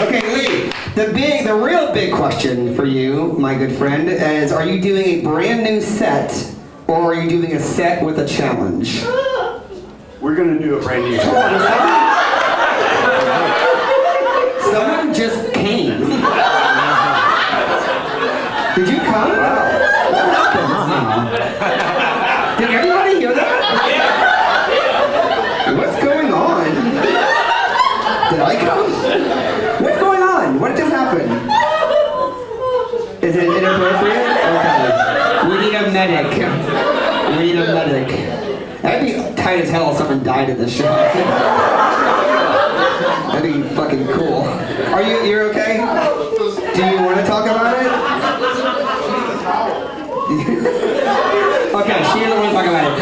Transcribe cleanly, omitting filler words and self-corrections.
Okay, Lee, the real big question for you, my good friend, is are you doing a brand new set or are you doing a set with a challenge? We're gonna do a brand new Hold on a second. Someone just came. Did you come? What happened? Did everybody hear that? What's going on? Did I come? What's going on? What just happened? Is it inappropriate? Okay. We need a medic. We need a medic. That'd be tight as hell if someone died at this show. That'd be fucking cool. You're okay? Do you want to talk about it? Okay, she doesn't want to talk about it.